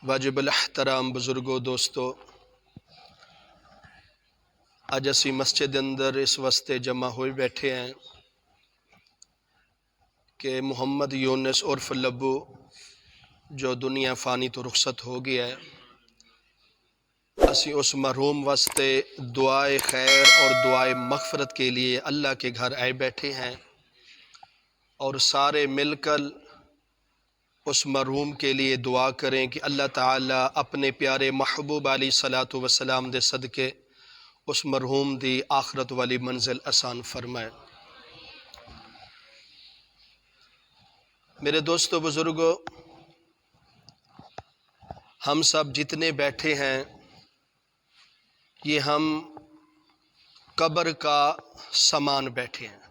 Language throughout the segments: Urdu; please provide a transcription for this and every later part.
واجب الاحترام بزرگوں دوستو، اج اسی مسجد اندر اس واسطے جمع ہوئے بیٹھے ہیں کہ محمد یونس عرف لبو جو دنیا فانی تو رخصت ہو گیا ہے، اسی اس مرحوم واسطے دعائے خیر اور دعائے مغفرت کے لیے اللہ کے گھر آئے بیٹھے ہیں، اور سارے مل کر اس مرحوم کے لیے دعا کریں کہ اللہ تعالیٰ اپنے پیارے محبوب علیہ الصلاۃ والسلام دے صدقے اس مرحوم دی آخرت والی منزل آسان فرمائے۔ میرے دوستو بزرگو، ہم سب جتنے بیٹھے ہیں یہ ہم قبر کا سامان بیٹھے ہیں۔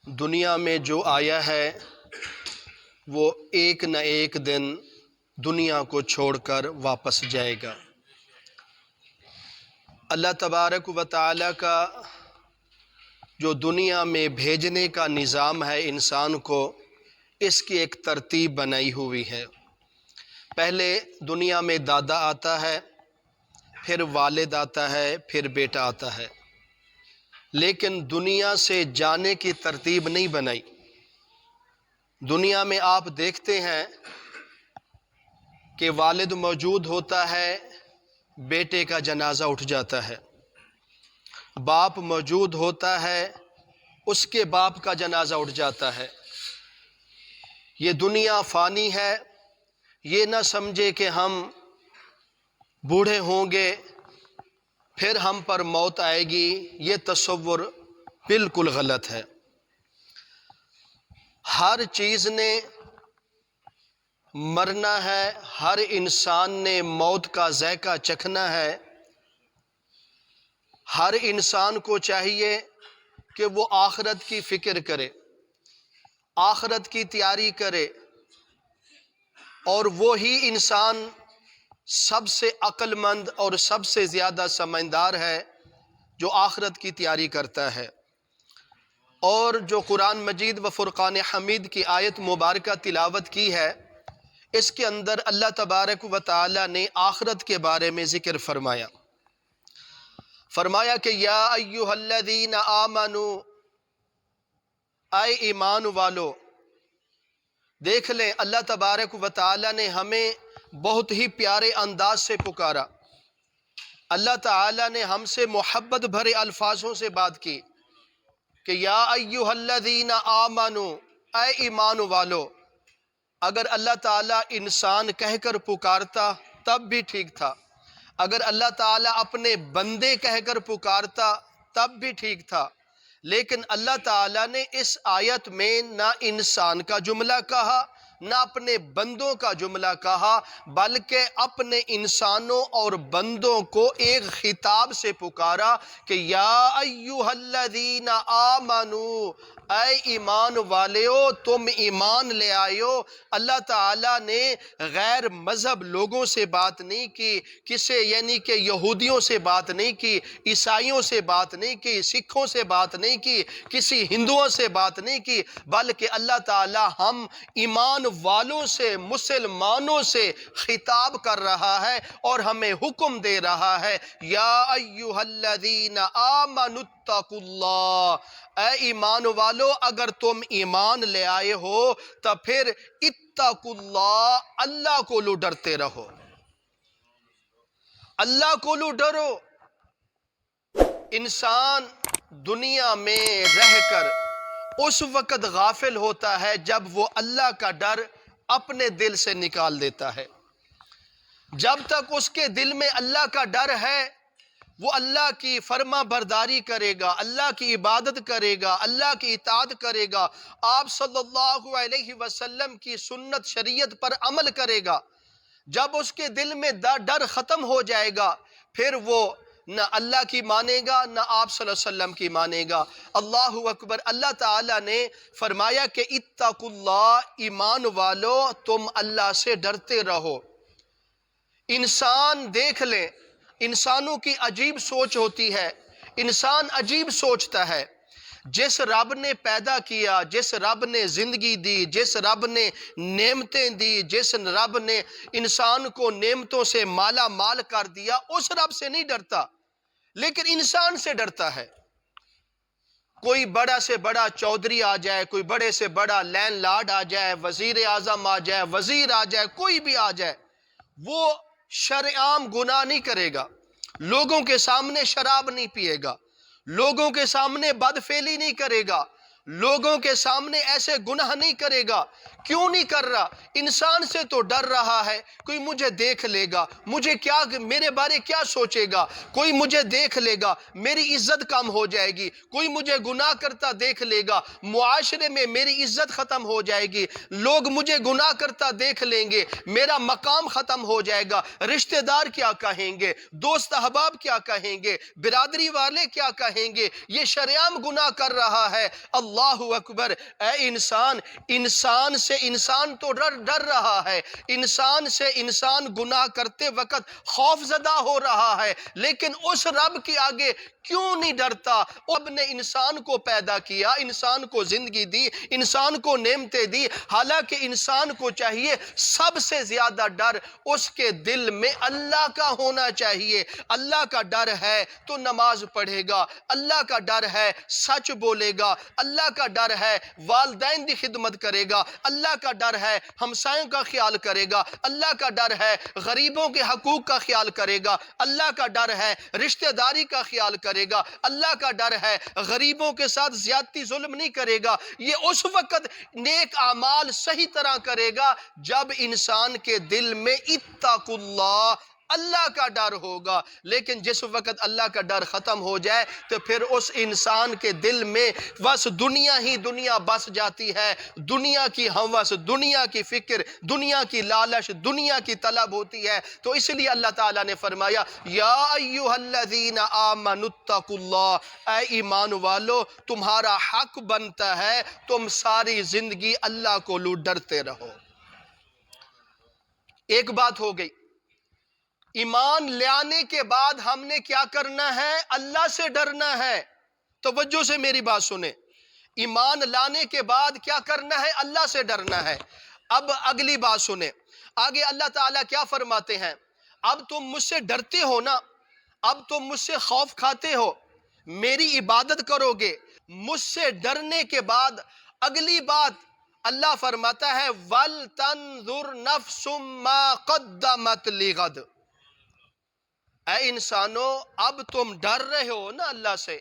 دنیا میں جو آیا ہے وہ ایک نہ ایک دن دنیا کو چھوڑ کر واپس جائے گا۔ اللہ تبارک و تعالیٰ کا جو دنیا میں بھیجنے کا نظام ہے انسان کو، اس کی ایک ترتیب بنائی ہوئی ہے۔ پہلے دنیا میں دادا آتا ہے، پھر والد آتا ہے، پھر بیٹا آتا ہے، لیکن دنیا سے جانے کی ترتیب نہیں بنائی۔ دنیا میں آپ دیکھتے ہیں کہ والد موجود ہوتا ہے، بیٹے کا جنازہ اٹھ جاتا ہے، باپ موجود ہوتا ہے، اس کے باپ کا جنازہ اٹھ جاتا ہے۔ یہ دنیا فانی ہے، یہ نہ سمجھے کہ ہم بوڑھے ہوں گے پھر ہم پر موت آئے گی، یہ تصور بالکل غلط ہے۔ ہر چیز نے مرنا ہے، ہر انسان نے موت کا ذائقہ چکھنا ہے۔ ہر انسان کو چاہیے کہ وہ آخرت کی فکر کرے، آخرت کی تیاری کرے، اور وہی انسان سب سے عقل مند اور سب سے زیادہ سمجھدار ہے جو آخرت کی تیاری کرتا ہے۔ اور جو قرآن مجید و فرقان حمید کی آیت مبارکہ تلاوت کی ہے، اس کے اندر اللہ تبارک و تعالی نے آخرت کے بارے میں ذکر فرمایا کہ یا ایہا الذین آمنوا، اے ایمان والو۔ دیکھ لیں اللہ تبارک و تعالی نے ہمیں بہت ہی پیارے انداز سے پکارا۔ اللہ تعالی نے ہم سے محبت بھرے الفاظوں سے بات کی کہ یا ایہا الذین آمنوا، اے ایمان والو۔ اگر اللہ تعالیٰ انسان کہہ کر پکارتا تب بھی ٹھیک تھا، اگر اللہ تعالیٰ اپنے بندے کہہ کر پکارتا تب بھی ٹھیک تھا، لیکن اللہ تعالیٰ نے اس آیت میں نہ انسان کا جملہ کہا نہ اپنے بندوں کا جملہ کہا، بلکہ اپنے انسانوں اور بندوں کو ایک خطاب سے پکارا کہ یا ایہا الذین آمنو، اے ایمان والیو، تم ایمان لے آئیو۔ اللہ تعالیٰ نے غیر مذہب لوگوں سے بات نہیں کی، کسے یعنی کہ یہودیوں سے بات نہیں کی، عیسائیوں سے بات نہیں کی، سکھوں سے بات نہیں کی، کسی ہندوؤں سے بات نہیں کی، بلکہ اللہ تعالیٰ ہم ایمان والوں سے، مسلمانوں سے خطاب کر رہا ہے اور ہمیں حکم دے رہا ہے یا ایہا الذین آمنوا اتقوا اللہ، اے ایمان والو اگر تم ایمان لے آئے ہو تو پھر اتقوا اللہ، اللہ کو لو ڈرتے رہو، اللہ کو لو ڈرو۔ انسان دنیا میں رہ کر اس وقت غافل ہوتا ہے جب وہ اللہ کا ڈر اپنے دل سے نکال دیتا ہے۔ جب تک اس کے دل میں اللہ کا ڈر ہے، وہ اللہ کی فرما برداری کرے گا، اللہ کی عبادت کرے گا، اللہ کی اطاعت کرے گا، آپ صلی اللہ علیہ وسلم کی سنت شریعت پر عمل کرے گا۔ جب اس کے دل میں ڈر ختم ہو جائے گا، پھر وہ نہ اللہ کی مانے گا نہ آپ صلی اللہ علیہ وسلم کی مانے گا۔ اللہ اکبر۔ اللہ تعالیٰ نے فرمایا کہ اتقوا اللہ، ایمان والو تم اللہ سے ڈرتے رہو۔ انسان دیکھ لیں، انسانوں کی عجیب سوچ ہوتی ہے، انسان عجیب سوچتا ہے۔ جس رب نے پیدا کیا، جس رب نے زندگی دی، جس رب نے نعمتیں دی، جس رب نے انسان کو نعمتوں سے مالا مال کر دیا، اس رب سے نہیں ڈرتا، لیکن انسان سے ڈرتا ہے۔ کوئی بڑا سے بڑا چودھری آ جائے، کوئی بڑے سے بڑا لینڈ لارڈ آ جائے، وزیر اعظم آ جائے، وزیر آ جائے، کوئی بھی آ جائے، وہ شرعام گناہ نہیں کرے گا، لوگوں کے سامنے شراب نہیں پیے گا، لوگوں کے سامنے بدفعلی نہیں کرے گا، لوگوں کے سامنے ایسے گناہ نہیں کرے گا۔ کیوں نہیں کر رہا؟ انسان سے تو ڈر رہا ہے، کوئی مجھے دیکھ لے گا، مجھے کیا، میرے بارے کیا سوچے گا، کوئی مجھے دیکھ لے گا، میری عزت کم ہو جائے گی، کوئی مجھے گناہ کرتا دیکھ لے گا، معاشرے میں میری عزت ختم ہو جائے گی، لوگ مجھے گناہ کرتا دیکھ لیں گے، میرا مقام ختم ہو جائے گا، رشتہ دار کیا کہیں گے، دوست احباب کیا کہیں گے، برادری والے کیا کہیں گے، یہ شرعام گناہ کر رہا ہے۔ اللہ اکبر! اے انسان، انسان سے انسان تو ڈر رہا ہے، انسان سے انسان گناہ کرتے وقت خوف زدہ ہو رہا ہے، لیکن اس رب کے آگے کیوں نہیں ڈرتا؟ رب نے انسان کو پیدا کیا، انسان کو زندگی دی، انسان کو نعمتیں دی، حالانکہ انسان کو چاہیے سب سے زیادہ ڈر اس کے دل میں اللہ کا ہونا چاہیے۔ اللہ کا ڈر ہے تو نماز پڑھے گا، اللہ کا ڈر ہے سچ بولے گا، اللہ کا ڈر ہے والدین کی خدمت کرے گا، اللہ کا ڈر ہے ہمسایوں کا خیال کرے گا، اللہ کا ڈر ہے غریبوں کے حقوق کا خیال کرے گا، اللہ کا ڈر ہے رشتہ داری کا خیال کرے گا، اللہ کا ڈر ہے غریبوں کے ساتھ زیادتی ظلم نہیں کرے گا۔ یہ اس وقت نیک اعمال صحیح طرح کرے گا جب انسان کے دل میں اتقوا اللہ، اللہ کا ڈر ہوگا۔ لیکن جس وقت اللہ کا ڈر ختم ہو جائے تو پھر اس انسان کے دل میں بس دنیا ہی دنیا بس جاتی ہے، دنیا کی ہوس، دنیا کی فکر، دنیا کی لالچ، دنیا کی طلب ہوتی ہے۔ تو اس لیے اللہ تعالیٰ نے فرمایا یا ایھا الذین آمنوا اتقوا اللہ، اے ایمان والو تمہارا حق بنتا ہے تم ساری زندگی اللہ کو ڈرتے رہو۔ ایک بات ہو گئی، ایمان لانے کے بعد ہم نے کیا کرنا ہے؟ اللہ سے ڈرنا ہے۔ توجہ سے میری بات سنیں، ایمان لانے کے بعد کیا کرنا ہے؟ اللہ سے ڈرنا ہے۔ اب اگلی بات سنیں، آگے اللہ تعالیٰ کیا فرماتے ہیں؟ اب تم مجھ سے ڈرتے ہو نا، اب تم مجھ سے خوف کھاتے ہو، میری عبادت کرو گے، مجھ سے ڈرنے کے بعد اگلی بات اللہ فرماتا ہے وَلْتَنْظُرْ نَفْسٌ مَا قَدَّمَتْ لِغَدٍ۔ اے انسانو، اب تم ڈر رہے ہو نا اللہ سے،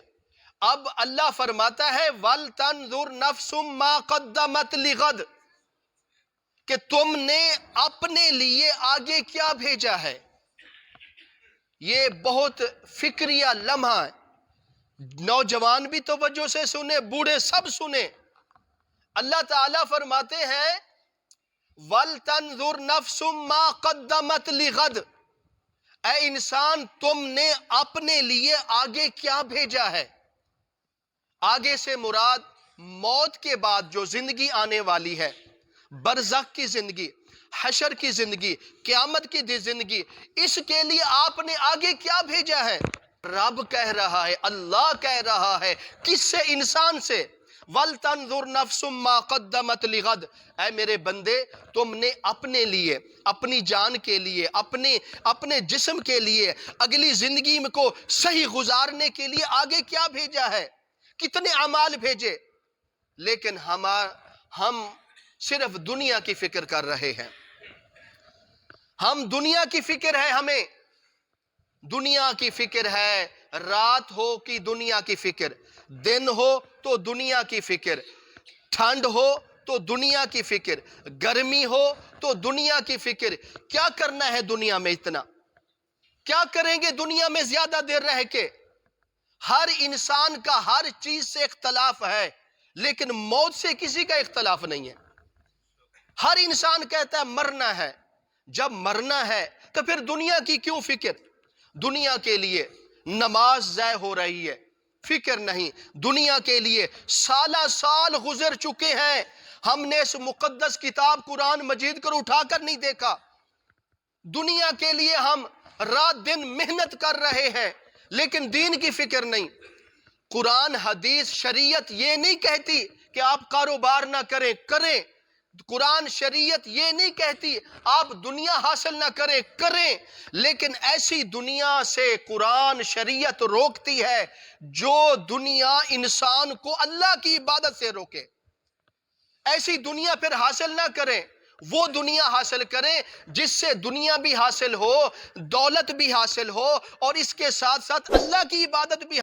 اب اللہ فرماتا ہے وَلْتَنْظُرْ نَفْسٌ مَا قَدَّمَتْ لِغَدٍ، کہ تم نے اپنے لیے آگے کیا بھیجا ہے۔ یہ بہت فکریہ لمحہ ہے، نوجوان بھی توجہ سے سنیں، بوڑھے سب سنیں۔ اللہ تعالیٰ فرماتے ہیں وَلْتَنْظُرْ نَفْسٌ مَا قَدَّمَتْ لِغَدٍ، اے انسان تم نے اپنے لیے آگے کیا بھیجا ہے۔ آگے سے مراد موت کے بعد جو زندگی آنے والی ہے، برزخ کی زندگی، حشر کی زندگی، قیامت کی زندگی، اس کے لیے آپ نے آگے کیا بھیجا ہے؟ رب کہہ رہا ہے، اللہ کہہ رہا ہے، کس سے؟ انسان سے۔ وَلْتَنْظُرْ نَفْسٌ مَا قَدَّمَتْ لِغَدٍ، اے میرے بندے تم نے اپنے لیے، اپنی جان کے لیے، اپنے جسم کے لیے، اگلی زندگی میں کو صحیح گزارنے کے لیے آگے کیا بھیجا ہے؟ کتنے اعمال بھیجے؟ لیکن ہم صرف دنیا کی فکر کر رہے ہیں، ہم دنیا کی فکر ہے، ہمیں دنیا کی فکر ہے، رات ہو کہ دنیا کی فکر، دن ہو تو دنیا کی فکر، ٹھنڈ ہو تو دنیا کی فکر، گرمی ہو تو دنیا کی فکر۔ کیا کرنا ہے دنیا میں اتنا؟ کیا کریں گے دنیا میں زیادہ دیر رہ کے؟ ہر انسان کا ہر چیز سے اختلاف ہے، لیکن موت سے کسی کا اختلاف نہیں ہے۔ ہر انسان کہتا ہے مرنا ہے، جب مرنا ہے تو پھر دنیا کی کیوں فکر؟ دنیا کے لیے نماز ضائع ہو رہی ہے، فکر نہیں۔ دنیا کے لیے سالہ سال گزر چکے ہیں، ہم نے اس مقدس کتاب قرآن مجید کو اٹھا کر نہیں دیکھا۔ دنیا کے لیے ہم رات دن محنت کر رہے ہیں، لیکن دین کی فکر نہیں۔ قرآن حدیث شریعت یہ نہیں کہتی کہ آپ کاروبار نہ کریں، کریں۔ قرآن شریعت یہ نہیں کہتی آپ دنیا حاصل نہ کریں، کریں، لیکن ایسی دنیا سے قرآن شریعت روکتی ہے جو دنیا انسان کو اللہ کی عبادت سے روکے۔ ایسی دنیا پھر حاصل نہ کریں، وہ دنیا حاصل کریں جس سے دنیا بھی حاصل ہو، دولت بھی حاصل ہو، اور اس کے ساتھ ساتھ اللہ کی عبادت بھی۔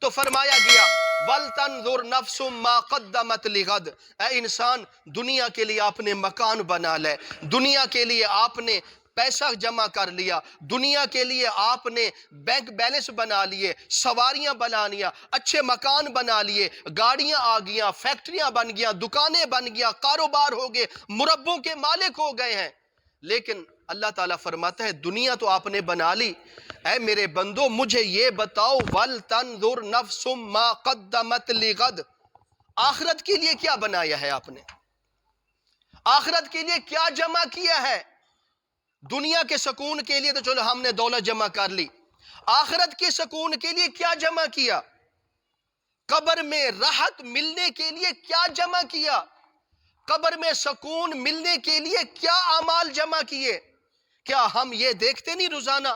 تو فرمایا گیا وَلْتَنْظُرْ نَفْسٌ مَا قَدَّمَتْ لِغَدْ، اے انسان دنیا کے لیے آپ نے مکان بنا لے، دنیا کے لیے آپ نے پیسہ جمع کر لیا، دنیا کے لیے آپ نے بینک بیلنس بنا لیے، سواریاں بنا لیا، اچھے مکان بنا لیے، گاڑیاں آ گیا، فیکٹریاں بن گیا، دکانیں بن گیا، کاروبار ہو گئے، مربوں کے مالک ہو گئے ہیں، لیکن اللہ تعالیٰ فرماتا ہے دنیا تو آپ نے بنا لی، اے میرے بندو مجھے یہ بتاؤ وَلْتَنْظُرْ نَفْسٌ مَا قَدَّمَتْ لِغَدْ، آخرت کے لیے کیا بنایا ہے آپ نے؟ آخرت کے لیے کیا جمع کیا ہے؟ دنیا کے سکون کے لیے تو چلو ہم نے دولت جمع کر لی، آخرت کے سکون کے لیے کیا جمع کیا؟ قبر میں راحت ملنے کے لیے کیا جمع کیا؟ قبر میں سکون ملنے کے لیے کیا اعمال جمع کیے؟ کیا ہم یہ دیکھتے نہیں روزانہ؟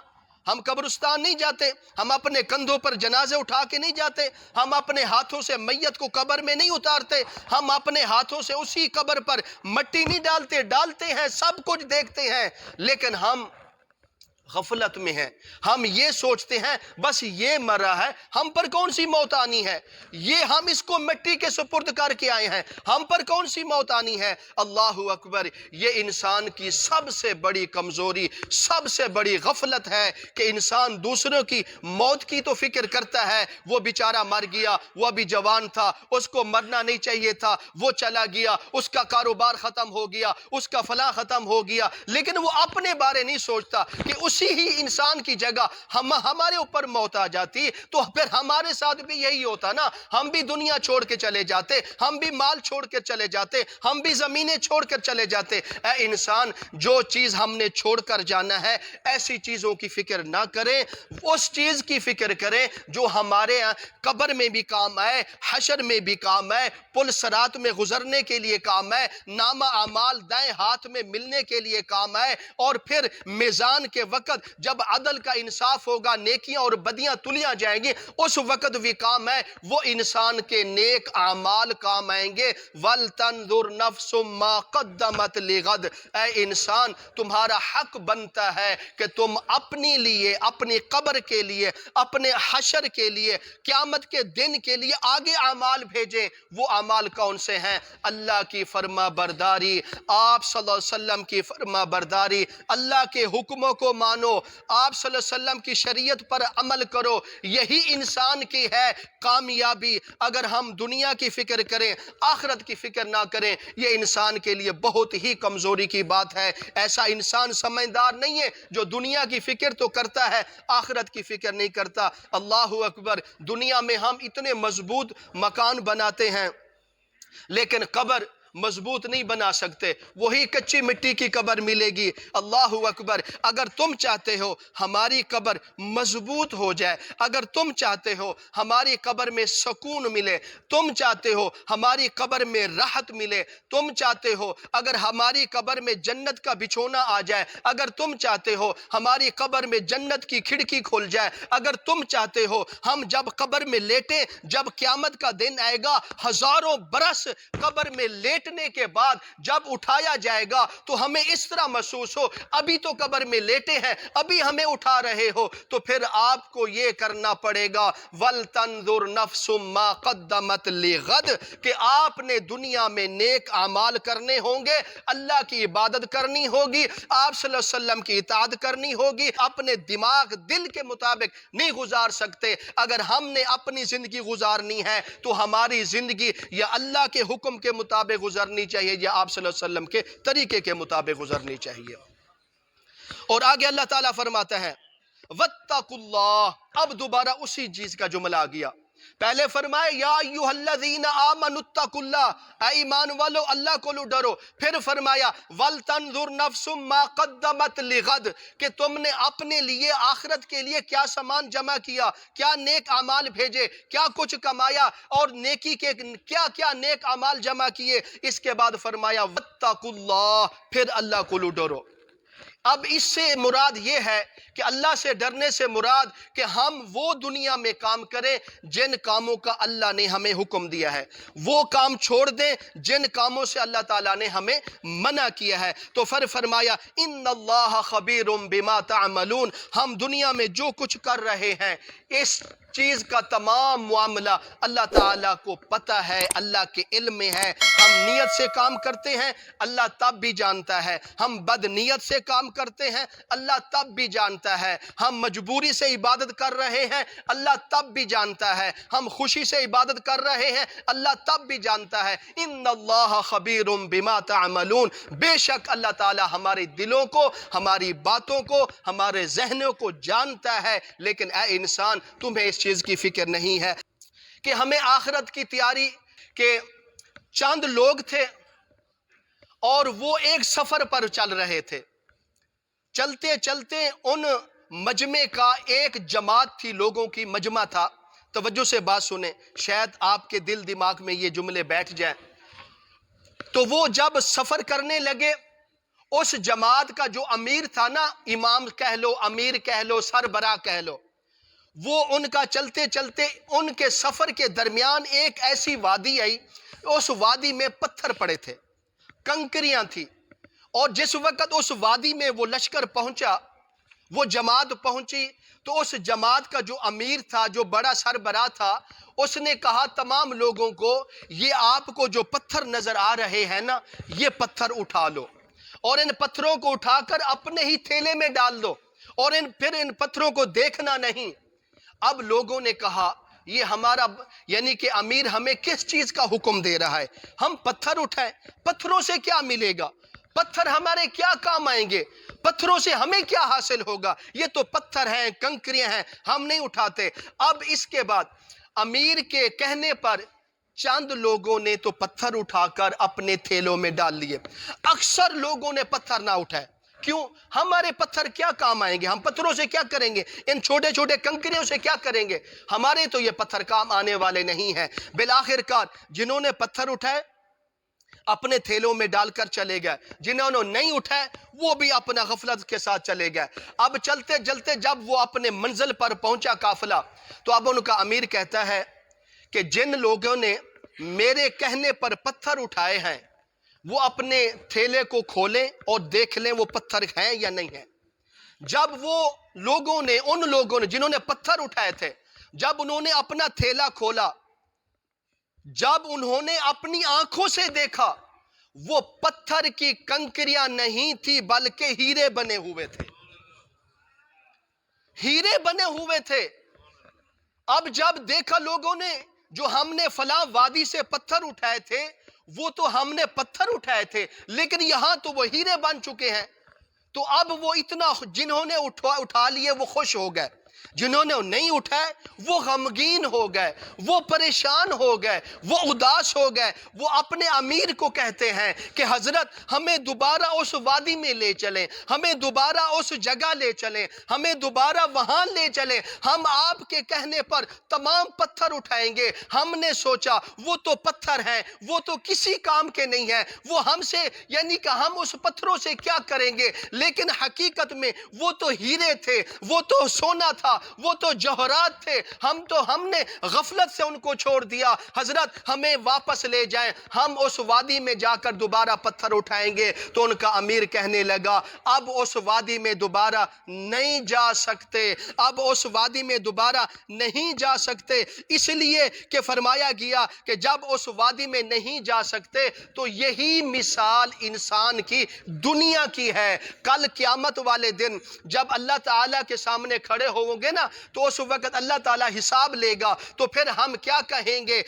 ہم قبرستان نہیں جاتے، ہم اپنے کندھوں پر جنازے اٹھا کے نہیں جاتے، ہم اپنے ہاتھوں سے میت کو قبر میں نہیں اتارتے، ہم اپنے ہاتھوں سے اسی قبر پر مٹی نہیں ڈالتے، ڈالتے ہیں، سب کچھ دیکھتے ہیں، لیکن ہم غفلت میں ہیں۔ ہم یہ سوچتے ہیں بس یہ مرا ہے، ہم پر کون سی موت آنی ہے، یہ ہم اس کو مٹی کے سپرد کر کے آئے ہیں، ہم پر کون سی موت آنی ہے۔ اللہ اکبر، یہ انسان کی سب سے بڑی کمزوری، سب سے بڑی غفلت ہے کہ انسان دوسروں کی موت کی تو فکر کرتا ہے، وہ بیچارہ مر گیا، وہ ابھی جوان تھا، اس کو مرنا نہیں چاہیے تھا، وہ چلا گیا، اس کا کاروبار ختم ہو گیا، اس کا فلاں ختم ہو گیا، لیکن وہ اپنے بارے نہیں سوچتا کہ اسی ہی انسان کی جگہ ہمارے اوپر موت آ جاتی تو پھر ہمارے ساتھ بھی یہی ہوتا نا، ہم بھی دنیا چھوڑ کے چلے جاتے، ہم بھی مال چھوڑ کے چلے جاتے، ہم بھی زمینیں چھوڑ کر چلے جاتے۔ اے انسان، جو چیز ہم نے چھوڑ کر جانا ہے ایسی چیزوں کی فکر نہ کریں، اس چیز کی فکر کریں جو ہمارے قبر میں بھی کام آئے، حشر میں بھی کام آئے، پل صراط میں گزرنے کے لیے کام آئے، نامہ اعمال دائیں ہاتھ میں ملنے کے لیے کام آئے، اور پھر میزان کے وقت جب عدل کا انصاف ہوگا، نیکیاں اور بدیاں تلیاں جائیں گی، اس وقت بھی کام ہے، وہ انسان کے نیک اعمال کام آئیں گے۔ وَلْتَنْظُرْ نَفْسٌ مَا قَدَّمَتْ لِغَدْ، اے انسان تمہارا حق بنتا ہے کہ تم اپنی لیے، اپنی قبر کے لیے، اپنے حشر کے لیے، قیامت کے دن کے لیے آگے اعمال بھیجیں۔ وہ اعمال کون سے ہیں؟ اللہ کی فرما برداری، آپ صلی اللہ علیہ وسلم کی فرما برداری، اللہ کے حکموں کو مانو، آپ صلی اللہ علیہ وسلم کی شریعت پر عمل کرو، یہی انسان کی ہے کامیابی۔ اگر ہم دنیا کی فکر کریں، آخرت کی فکر نہ کریں، یہ انسان کے لیے بہت ہی کمزوری کی بات ہے۔ ایسا انسان سمجھدار نہیں ہے جو دنیا کی فکر تو کرتا ہے، آخرت کی فکر نہیں کرتا۔ اللہ اکبر، دنیا میں ہم اتنے مضبوط مکان بناتے ہیں لیکن قبر مضبوط نہیں بنا سکتے، وہی کچی مٹی کی قبر ملے گی۔ اللہ اکبر، اگر تم چاہتے ہو ہماری قبر مضبوط ہو جائے، اگر تم چاہتے ہو ہماری قبر میں سکون ملے، تم چاہتے ہو ہماری قبر میں راحت ملے، تم چاہتے ہو اگر ہماری قبر میں جنت کا بچھونا آ جائے، اگر تم چاہتے ہو ہماری قبر میں جنت کی کھڑکی کھل جائے، اگر تم چاہتے ہو ہم جب قبر میں لیٹیں، جب قیامت کا دن آئے گا، ہزاروں برس قبر میں لیٹنے کے بعد جب اٹھایا جائے گا تو ہمیں اس طرح محسوس ہو ابھی تو قبر میں لیٹے ہیں، ابھی ہمیں اٹھا رہے ہو، تو پھر آپ کو یہ کرنا پڑے گا وَلْتَنْظُرْ نَفْسٌ مَا قَدَّمَتْ لِغَدْ، کہ آپ نے دنیا میں نیک اعمال کرنے ہوں گے، اللہ کی عبادت کرنی ہوگی، آپ صلی اللہ علیہ وسلم کی اطاعت کرنی ہوگی، اپنے دماغ دل کے مطابق نہیں گزار سکتے۔ اگر ہم نے اپنی زندگی گزارنی ہے تو ہماری زندگی یا اللہ کے حکم کے مطابق گزرنی چاہیے یا آپ صلی اللہ علیہ وسلم کے طریقے کے مطابق گزرنی چاہیے۔ اور آگے اللہ تعالیٰ فرماتا ہے وَاتَّقُوا اللَّهَ، اب دوبارہ اسی چیز کا جملہ آ گیا پہلے فرمائے یا ایھا الذین آمنوا اتقوا اللہ، اے ایمان والو اللہ کو ڈرو، پھر فرمایا ولتنظر نفس ما قدمت لغد، کہ تم نے اپنے لیے آخرت کے لیے کیا سامان جمع کیا، کیا نیک اعمال بھیجے، کیا کچھ کمایا، اور نیکی کے کیا کیا نیک اعمال جمع کیے۔ اس کے بعد فرمایا واتقوا اللہ، پھر اللہ کو ڈرو۔ اب اس سے مراد یہ ہے کہ اللہ سے ڈرنے سے مراد کہ ہم وہ دنیا میں کام کریں جن کاموں کا اللہ نے ہمیں حکم دیا ہے، وہ کام چھوڑ دیں جن کاموں سے اللہ تعالیٰ نے ہمیں منع کیا ہے۔ تو فرمایا ان اللہ خبیر بما تعملون، ہم دنیا میں جو کچھ کر رہے ہیں اس چیز کا تمام معاملہ اللہ تعالیٰ کو پتہ ہے، اللہ کے علم میں ہے۔ ہم نیت سے کام کرتے ہیں اللہ تب بھی جانتا ہے، ہم بد نیت سے کام کرتے ہیں اللہ تب بھی جانتا ہے، ہم مجبوری سے عبادت کر رہے ہیں اللہ تب بھی جانتا ہے، ہم خوشی سے عبادت کر رہے ہیں اللہ تب بھی جانتا ہے۔ ان اللہ خبیر بما تعملون، بے شک اللہ تعالیٰ ہمارے دلوں کو، ہماری باتوں کو، ہمارے ذہنوں کو جانتا ہے، لیکن اے انسان تمہیں اس چیز کی فکر نہیں ہے کہ ہمیں آخرت کی تیاری کے چند لوگ تھے اور وہ ایک سفر پر چل رہے تھے، چلتے چلتے ان مجمع کا ایک جماعت تھی، لوگوں کی مجمع تھا۔ توجہ سے بات سنیں، شاید آپ کے دل دماغ میں یہ جملے بیٹھ جائیں۔ تو وہ جب سفر کرنے لگے، اس جماعت کا جو امیر تھا نا، امام کہہ لو، امیر کہہ لو، سربراہ کہہ لو، وہ ان کا چلتے چلتے ان کے سفر کے درمیان ایک ایسی وادی آئی، اس وادی میں پتھر پڑے تھے، کنکریاں تھی، اور جس وقت اس وادی میں وہ لشکر پہنچا، وہ جماعت پہنچی، تو اس جماعت کا جو امیر تھا، جو بڑا سربراہ تھا، اس نے کہا تمام لوگوں کو یہ آپ کو جو پتھر نظر آ رہے ہیں نا، یہ پتھر اٹھا لو اور ان پتھروں کو اٹھا کر اپنے ہی تھیلے میں ڈال دو، اور پھر ان پتھروں کو دیکھنا نہیں۔ اب لوگوں نے کہا یہ ہمارا یعنی کہ امیر ہمیں کس چیز کا حکم دے رہا ہے، ہم پتھر اٹھائیں، پتھروں سے کیا ملے گا، پتھر ہمارے کیا کام آئیں گے، پتھروں سے ہمیں کیا حاصل ہوگا، یہ تو پتھر ہیں، کنکریاں ہیں، ہم نہیں اٹھاتے۔ اب اس کے بعد امیر کے کہنے پر چند لوگوں نے تو پتھر اٹھا کر اپنے تھیلوں میں ڈال لیے، اکثر لوگوں نے پتھر نہ اٹھائے۔ کیوں؟ ہمارے پتھر کیا کام آئیں گے، ہم پتھروں سے کیا کریں گے، ان چھوٹے چھوٹے کنکریوں سے کیا کریں گے، ہمارے تو یہ پتھر کام آنے والے نہیں ہیں۔ بالآخر کار جنہوں نے پتھر اٹھائے اپنے تھیلوں میں ڈال کر چلے گئے، جنہوں نے نہیں اٹھائے وہ بھی اپنا غفلت کے ساتھ چلے گئے۔ اب چلتے چلتے جب وہ اپنے منزل پر پہنچا قافلہ، تو اب ان کا امیر کہتا ہے کہ جن لوگوں نے میرے کہنے پر پتھر اٹھائے ہیں وہ اپنے تھیلے کو کھولیں اور دیکھ لیں وہ پتھر ہیں یا نہیں ہیں۔ جب وہ لوگوں نے، ان لوگوں نے جنہوں نے پتھر اٹھائے تھے، جب انہوں نے اپنا تھیلا کھولا، جب انہوں نے اپنی آنکھوں سے دیکھا، وہ پتھر کی کنکریاں نہیں تھی بلکہ ہیرے بنے ہوئے تھے، ہیرے بنے ہوئے تھے۔ اب جب دیکھا لوگوں نے جو ہم نے فلاں وادی سے پتھر اٹھائے تھے، وہ تو ہم نے پتھر اٹھائے تھے لیکن یہاں تو وہ ہیرے بن چکے ہیں، تو اب وہ اتنا، جنہوں نے اٹھا لیے وہ خوش ہو گئے، جنہوں نے نہیں اٹھائے وہ غمگین ہو گئے، وہ پریشان ہو گئے، وہ اداس ہو گئے۔ وہ اپنے امیر کو کہتے ہیں کہ حضرت ہمیں دوبارہ اس وادی میں لے چلیں، ہمیں دوبارہ اس جگہ لے چلیں، ہمیں دوبارہ وہاں لے چلیں، ہم آپ کے کہنے پر تمام پتھر اٹھائیں گے۔ ہم نے سوچا وہ تو پتھر ہیں، وہ تو کسی کام کے نہیں ہیں، وہ ہم سے یعنی کہ ہم اس پتھروں سے کیا کریں گے، لیکن حقیقت میں وہ تو ہیرے تھے، وہ تو سونا تھا، وہ تو جوہرات تھے، ہم نے غفلت سے ان کو چھوڑ دیا۔ حضرت ہمیں واپس لے جائیں، ہم اس وادی میں جا کر دوبارہ پتھر اٹھائیں گے۔ تو ان کا امیر کہنے لگا اب اس وادی میں دوبارہ نہیں جا سکتے، اب اس وادی میں دوبارہ نہیں جا سکتے، اس لیے کہ فرمایا گیا کہ جب اس وادی میں نہیں جا سکتے تو یہی مثال انسان کی دنیا کی ہے۔ کل قیامت والے دن جب اللہ تعالیٰ کے سامنے کھڑے ہوں گے نا، تو اس وقت اللہ تعالیٰ حساب لے گا، تو پھر ہم کیا کہیں گے؟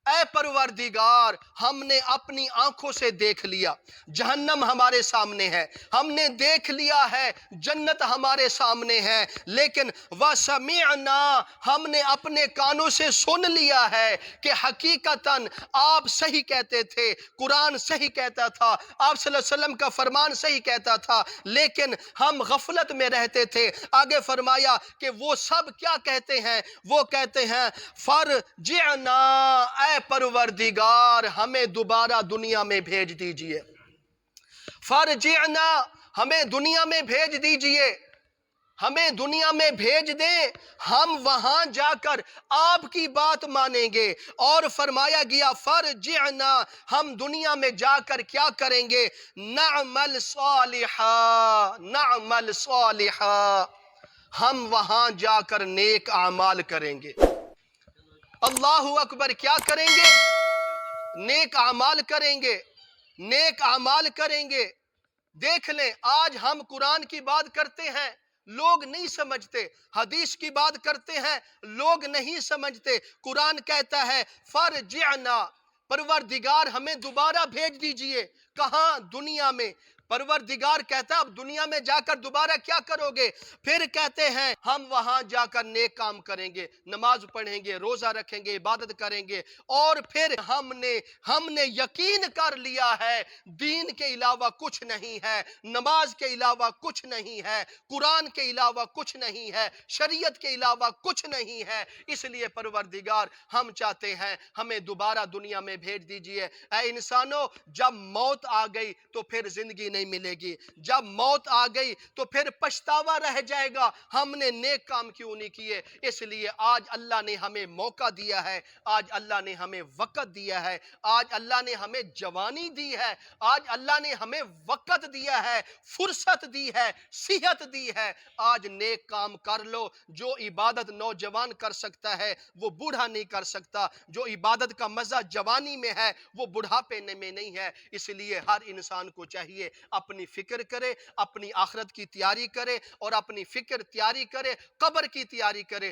اے پروردگار ہم نے اپنی آنکھوں سے دیکھ لیا جہنم ہمارے سامنے ہے، ہم نے دیکھ لیا ہے جنت ہمارے سامنے ہے، لیکن وَسَمِعْنَا ہم نے اپنے کانوں سے سن لیا ہے کہ حقیقتاً آپ صحیح کہتے تھے، قرآن صحیح کہتا تھا، آپ صلی اللہ علیہ وسلم کا فرمان صحیح کہتا تھا، لیکن ہم غفلت میں رہتے تھے۔ آگے فرمایا کہ وہ سب کیا کہتے ہیں؟ وہ کہتے ہیں فرجعنا، اے پروردگار ہمیں دوبارہ دنیا میں بھیج دیجئے، فرجعنا ہمیں دنیا میں بھیج دیجئے، ہمیں دنیا میں بھیج دیں، ہم وہاں جا کر آپ کی بات مانیں گے۔ اور فرمایا گیا فرجعنا ہم دنیا میں جا کر کیا کریں گے؟ نعمل صالحا، نعمل صالحا، ہم وہاں جا کر نیک اعمال کریں گے۔ اللہ اکبر، کیا کریں گے؟ نیک اعمال کریں گے، نیک اعمال کریں گے۔ دیکھ لیں آج ہم قرآن کی بات کرتے ہیں، لوگ نہیں سمجھتے، حدیث کی بات کرتے ہیں، لوگ نہیں سمجھتے۔ قرآن کہتا ہے فرجعنا، پروردگار ہمیں دوبارہ بھیج دیجئے۔ کہاں؟ دنیا میں۔ پروردگار کہتا ہے اب دنیا میں جا کر دوبارہ کیا کرو گے؟ پھر کہتے ہیں ہم وہاں جا کر نیک کام کریں گے، نماز پڑھیں گے، روزہ رکھیں گے، عبادت کریں گے، اور پھر ہم نے یقین کر لیا ہے دین کے علاوہ کچھ نہیں ہے، نماز کے علاوہ کچھ نہیں ہے، قرآن کے علاوہ کچھ نہیں ہے، شریعت کے علاوہ کچھ نہیں ہے، اس لیے پروردگار ہم چاہتے ہیں ہمیں دوبارہ دنیا میں بھیج دیجئے۔ اے انسانوں، جب موت آ گئی تو پھر زندگی نہیں ملے گی، جب موت آ گئی تو پھر پچھتاوا رہ جائے گا ہم نے نیک کام کیوں نہیں کیے۔ اس لیے آج اللہ نے ہمیں موقع دیا ہے، آج اللہ نے ہمیں وقت دیا ہے، آج اللہ نے ہمیں جوانی دی ہے، آج اللہ نے ہمیں وقت دیا ہے، فرصت دی ہے، صحت دی ہے۔ آج نیک کام کر لو۔ جو عبادت نوجوان کر سکتا ہے وہ بوڑھا نہیں کر سکتا، جو عبادت کا مزہ جوانی میں ہے وہ بڑھاپے میں نہیں ہے۔ اس لیے ہر انسان کو چاہیے اپنی فکر کرے، اپنی آخرت کی تیاری کرے، اور اپنی فکر تیاری کرے، قبر کی تیاری کرے۔